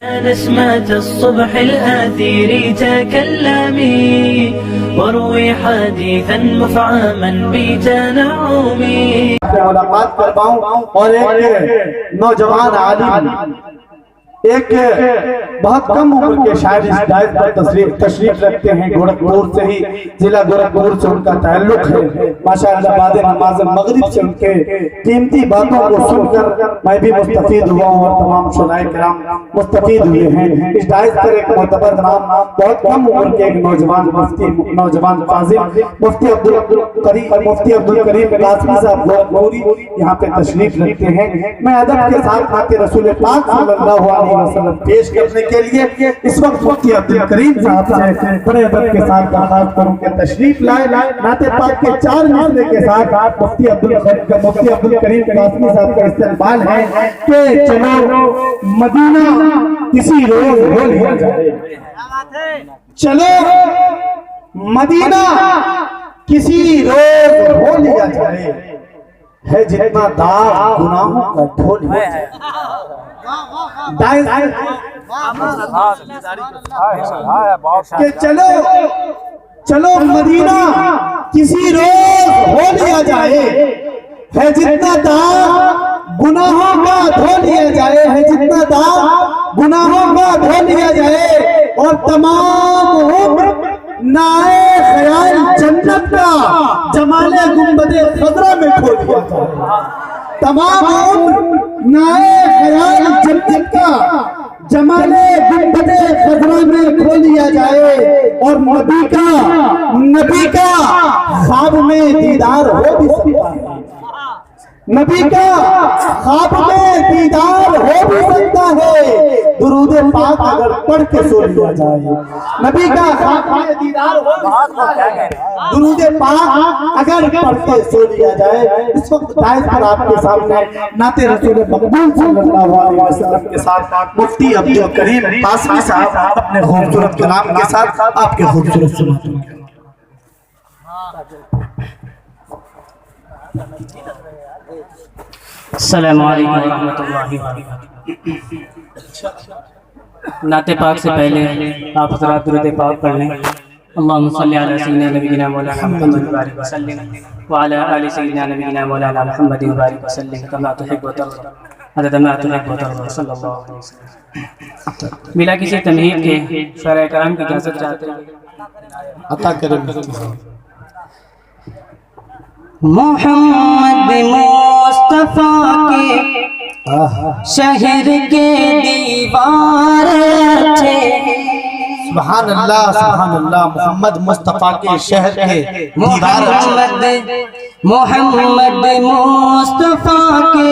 نسمة الصبح الآثير تكلمي واروي حديثا مفعما بتنعمي. ملاقات کر پاؤں اور ایک نوجوان عالم، ایک بہت کم عمر کے شاعر اس دائز پر تشریف رکھتے ہیں. گورکھپور سے ہی، ضلع گورکھپور سے ان کا تعلق ہے. ماشاءاللہ بعد نماز مغرب سے ان کے قیمتی باتوں کو سن کر میں بھی مستفید ہوا ہوں اور تمام شرائع کرام مستفید ہوئے ہیں. اس دائز پر ایک معتبر نام، بہت کم عمر کے ایک نوجوان فاضل مفتی عبدالکریم قاسمی صاحب گورکھپوری یہاں پہ تشریف رکھتے ہیں. میں ادب کے ساتھ نعت رسول پاک صلی اللہ علیہ وسلم پیش کرنے کے لیے اس وقت مفتی عبدالکریم صاحب سے بڑے ادب کے ساتھ درخواست کروں کہ تشریف لائے. نعت پاک کے 4 مصرے کے ساتھ مفتی عبدالکریم قاسمی صاحب کا استقبال ہے کہ چلو مدینہ کسی روز ہو لیا جائے، چلو مدینہ کسی روز ہو لیا جائے، ہے جتنا داغ گناہوں کا ڈھو لیا جائے. کہ چلو مدینہ کسی روز ہو لیا جائے، ہے جتنا داغ گناہوں کا دھو لیا جائے، ہے جتنا داغ گناہوں کا دھو لیا جائے، اور تمام عمر نائے خیال جنت کا جمال گنبد خضرا میں کھو لیا جائے. تمام عمر نائے خیال جنت کا جمال گنبد خضرا میں کھو لیا جائے، اور نبی کا خواب میں دیدار ہو بھی سکتا ہے. نبی کا خواب میں دیدار ہو بھی سکتا ہے، درود پاک اگر پڑھ کے سو لیا جائے. نبی کا خواب میں دیدار ہو بھی سکتا ہے، درود پاک اگر پڑھ کے سو لیا جائے. اس وقت دائز پر آپ کے سامنے نعت رسول مقبول صلی اللہ علیہ وسلم کے ساتھ مفتی عبدالکریم قاسمی صاحب اپنے خوبصورت کلام کے ساتھ آپ کے خوبصورت سناتوں کے. السلام علیکم ورحمۃ اللہ وبرکاتہ. نعت پاک سے پہلے آپ حضرات درود پاک پڑھ لیں. اللہم صلی علی سیدنا نبینا مولانا محمد وبارک وسلم وعلی آل سیدنا نبینا مولانا محمد وبارک وسلم کما تحب وترضى عدد ما تحب وترضى صلی اللہ علیہ وسلم. بلا کسی تمہید کے شرع کرام کی اجازت چاہتے ہیں. عطا کریں. محمد مصطفیٰ کے شہر کے دیوار اچھے. سبحان اللہ سبحان اللہ. محمد مصطفیٰ کے شہر کے دیوار اچھے. محمد مصطفیٰ کے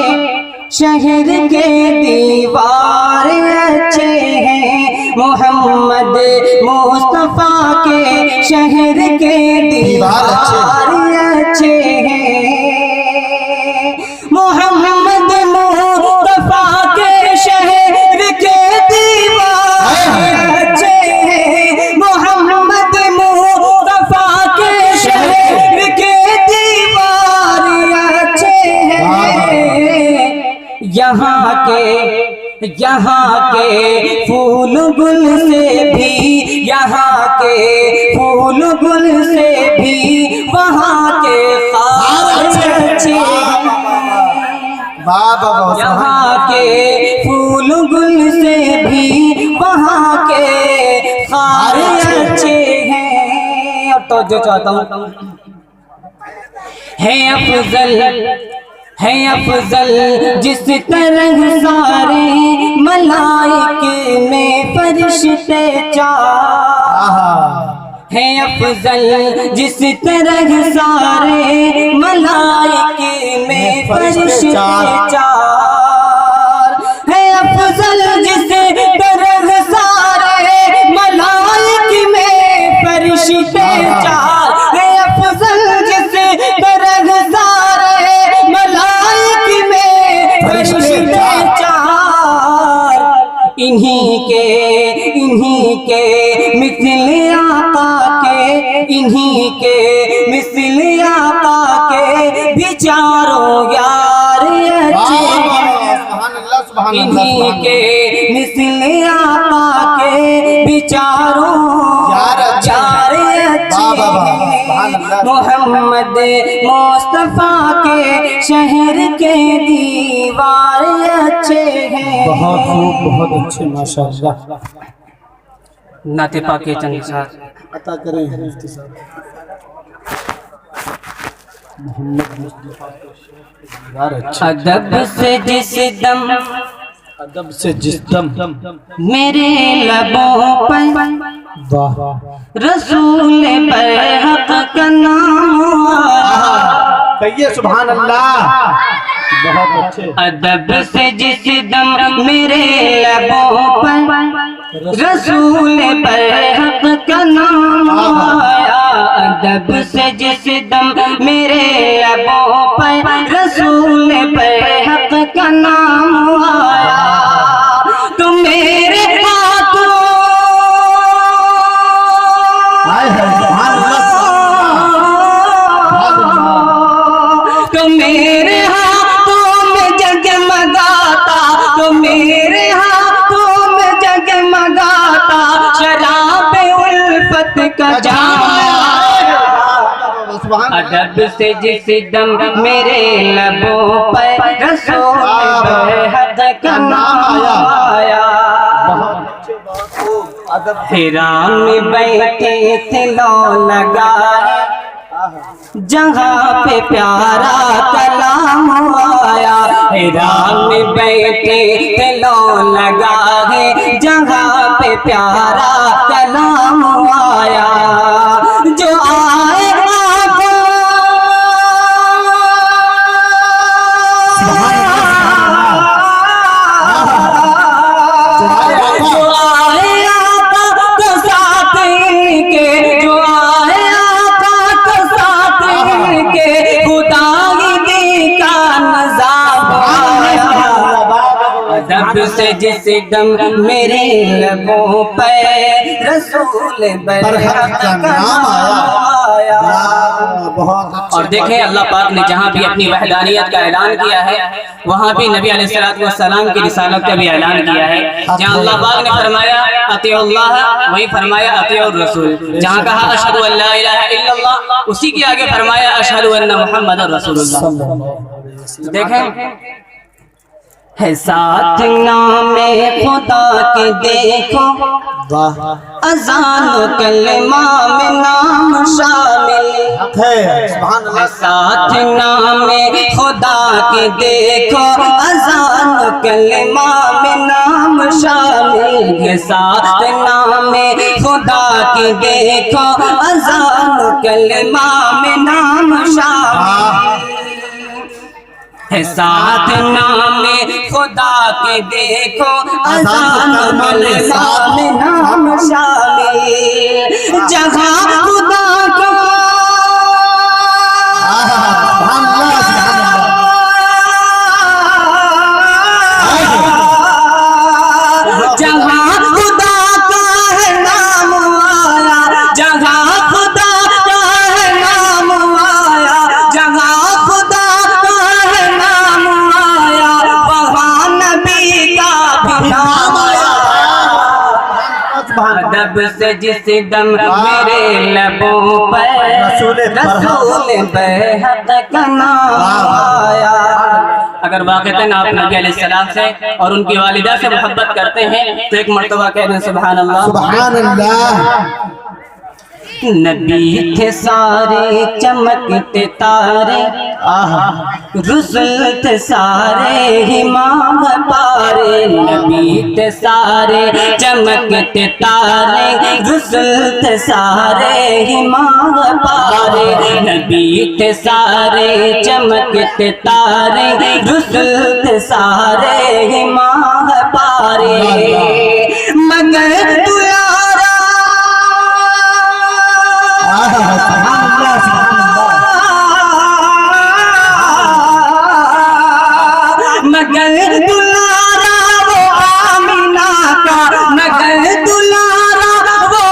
شہر کے دیوار اچھے ہیں. محمد مصطفیٰ کے شہر کے دیوار اچھے ہیں. محمد مصطفیٰ کے شہر کے دیوار اچھے ہیں. محمد مصطفیٰ کے شہر کے دیوار اچھے ہیں. یہاں کے پھول گل سے بھی، یہاں کے پھول گل سے بھی وہاں کے خار اچھے ہیں. یہاں کے پھول گل سے بھی وہاں کے خار اچھے ہیں. اور توجہ چاہتا ہوں، ہے افضل جس طرح سارے ملائکے میں فرشتے چار. ہے افضل جس طرح سارے ملائکے میں فرشتے چار. ہے افضل جس طرح سارے ملائکے میں فرشتے چار. ہے افضل جس طرح سارے ملائکے میں فرشتے چار. انہی کے مثل آقا کے، انہی کے مثل آقا کے بھی چاروں یار اچھے ہیں. انہی کے مثل آقا کے بچاروں چار اچھے ہیں محمد مصطفیٰ کے شہر کے دیوار اچھے ہیں بہت خوب بہت اچھے ماشاءاللہ نعت پاک کے چند اشعار عطا کریں مفتی صاحب محمد مصطفیٰ کے دیوار اچھے ادب سے جس دم ادب سے جس دم میرے لبوں پر واہ رسول برحق کا نام آیا کہیے سبحان اللہ بہت اچھے ادب سے جس دم میرے لبوں پر رسول برحق کا نام آیا ادب سے جس دم میرے لبوں پر رسول برحق کا نام آیا تو میرے ہاتھوں تو میرے ہاتھوں میں جگمگاتا تو میرے ہاتھوں میں جگمگاتا شراب الفت کا جام ادب سے جس دم میرے لبوں پر رسول برحق کا نام آیا حرا میں بیٹھے تھے لو لگائے جہاں پہ پیارا کلام آیا حرا میں بیٹھے تھے لو لگائے جہاں پہ پیارا کلام آیا جو آئے سے جس دم میرے لبوں پہ رسول برحق کا نام آیا اور دیکھیں اللہ پاک نے جہاں بھی اپنی وحدانیت کا اعلان کیا ہے وہاں بھی نبی علیہ السلام کی رسالت کا بھی اعلان کیا ہے جہاں اللہ پاک نے فرمایا اطیعوا اللہ وہی فرمایا اطیعوا الرسول جہاں کہا اشہد ان لا الہ الا اللہ اسی کے آگے فرمایا اشہد ان محمد رسول اللہ دیکھیں ہے ساتھ نام خدا کے دیکھو اذان و کلمہ میں نام شامل ہے ساتھ نام خدا کے دیکھو اذان و کلمہ میں نام شامل ہے ساتھ نام خدا کے دیکھو اذان و کلمہ میں نام شامل ہے ساتھ نام خدا کے دیکھو اذان و کلمہ میں نام شامل جہاں خدا کو جہاں خدا کا ہے نام آیا جہاں خدا کا ہے نام آیا جہاں خدا ادب سے جس دم میرے لبوں پر رسول برحق کا نام آیا اگر واقعتاً آپ نبی علیہ السلام سے اور ان کی والدہ سے محبت کرتے ہیں تو ایک مرتبہ کہہ دیں سبحان اللہ سبحان اللہ نبی تھے سارے چمکتے تارے رسل تھے سارے امام پارے نبی تھے سارے چمکتے تارے رسل تھے سارے امام پارے نبی تھے سارے چمکتے تارے رسل تھے سارے امام پارے مگر مگر دلارا وہ آمینہ کا مگر دلارا وہ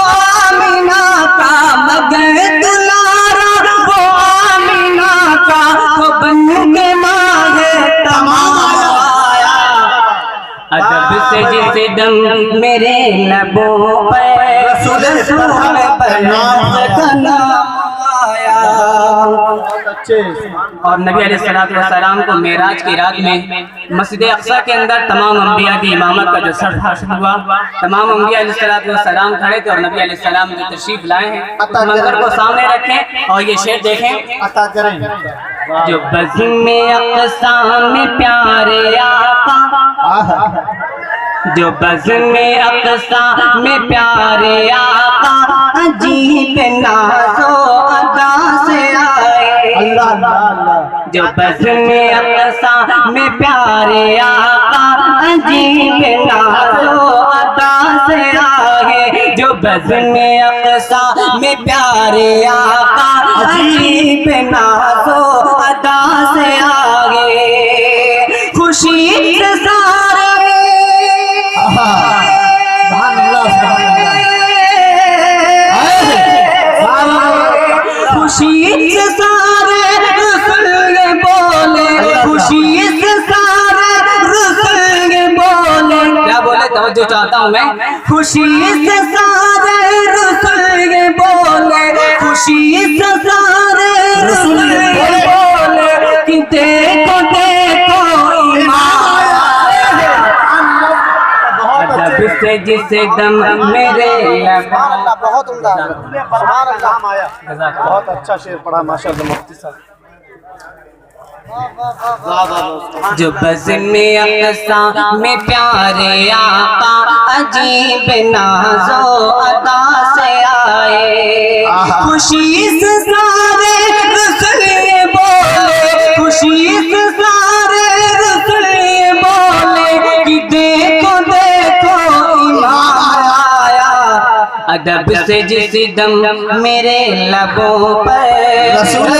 آمینہ کا مگر دلارا وہ آمینہ کا وہ بن کے ماں ہے تمام آیا ادب سے جس دم میرے لبوں پر رسول برحق کا نام آیا۔ اور نبی علیہ السلام کو معراج کی رات میں مسجد اقصیٰ کے اندر تمام انبیاء کی امامت کا جو سر حاصل ہوا، تمام انبیاء علیہ السلام کھڑے تھے اور نبی علیہ السلام جو تشریف لائے ہیں اس منظر کو سامنے رکھیں اور یہ شعر دیکھیں۔ عطا کریں۔ جو بزم اقصیٰ میں پیارے آقا، جو بزم اقصیٰ میں پیارے آقا عجیب ناز و ادا سے آئے۔ اللہ اللہ۔ جو بزم اقصیٰ میں پیارے آقا عجیب ناز و ادا سے آئے۔ جو بزم اقصیٰ میں پیارے آقا عجیب ناز و ادا سے آئے۔ خوشی سے سارے خوشی سے سارے رسول بولے، خوشی سے سارے رسول بولے، کیا بولے توجہ چاہتا ہوں میں، خوشی سے سارے رسول بولے، خوشی سے سارے رسول بولے کہ دیکھو دیکھو ایمان ادب سے جس دم میرے لبوں۔ بہت عمدہ، سبحان اللہ آیا، بہت اچھا شعر پڑھا ماشاءاللہ مفتی صاحب۔ جو بزم اقصیٰ میں پیارے آقا عجیب ناز و ادا سے آئے۔ خوشی سے سارے رسول بولے، خوشی سے سارے رسول بولے کہ دیکھو دیکھو ایمان آیا۔ ادب سے جس دم میرے لبوں پر رسول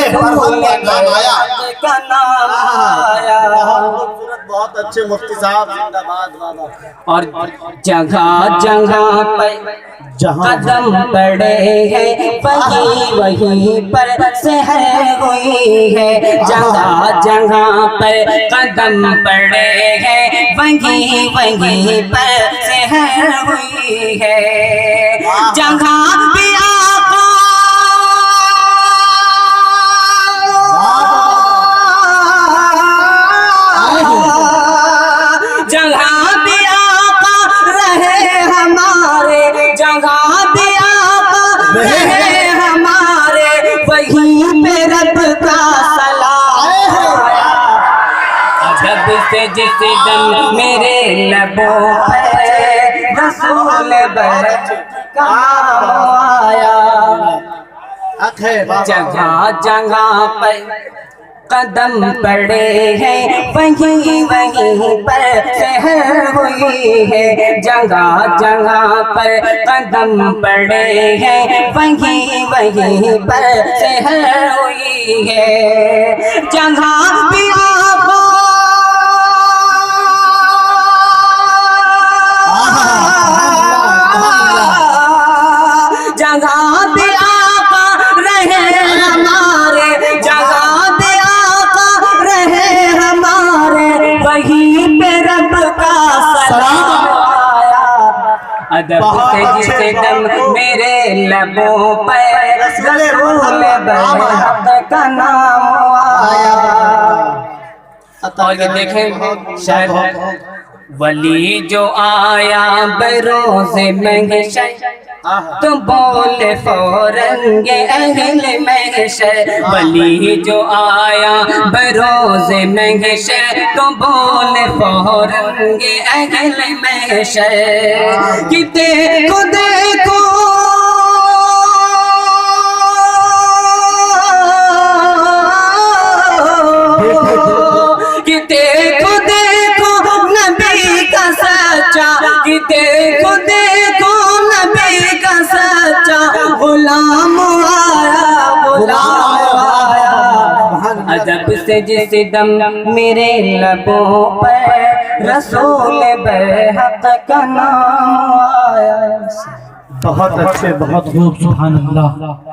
کا نام آیا۔ بہت اچھے مفتی صاحب، زندہ باد۔ اور جگہ جگہ پر قدم پڑے ہیں وہیں پر سحر ہوئی ہے۔ جگہ جگہ پر قدم پڑے ہیں وہیں پر سحر ہوئی ہے۔ جگہ بھی آقا جگہ بھی آقا رہے ہمارے، جگہ بھی آقا رہے ہمارے، وہیں پہ رب کا سلام آیا۔ ادب سے جس دم میرے لبوں پہ رسول برحق کا نام آیا۔ جگہ جگہ پر قدم پڑے ہیں وہیں پر سحر ہوئی ہے۔ جگہ جگہ پر قدم پڑے ہیں وہیں پر سحر ہوئی ہے۔ جگہ بھی آقا جگہ بھی آقا رہے ہمارے، جگہ بھی آقا رہے ہمارے، وہیں پہ رب کا سلام آیا۔ ادب سے جس دم میرے لبوں پر رسول برحق کا نام آیا۔ اور یہ دیکھیں شاید ولی جو آیا بروز محشر تو بولے فوراً یہ اہل محشر۔ ولی جو آیا بروز محشر تو بولے فوراً یہ اہل محشر کہ دیکھو دیکھو کہ دیکھو دیکھو نبی کا سچا، کہ دیکھو دیکھو نبی کا سچا غلام آیا، غلام آیا۔ ادب سے جس دم میرے لبوں پر رسول برحق کا نام آیا۔ بہت اچھے، بہت خوب، سبحان اللہ۔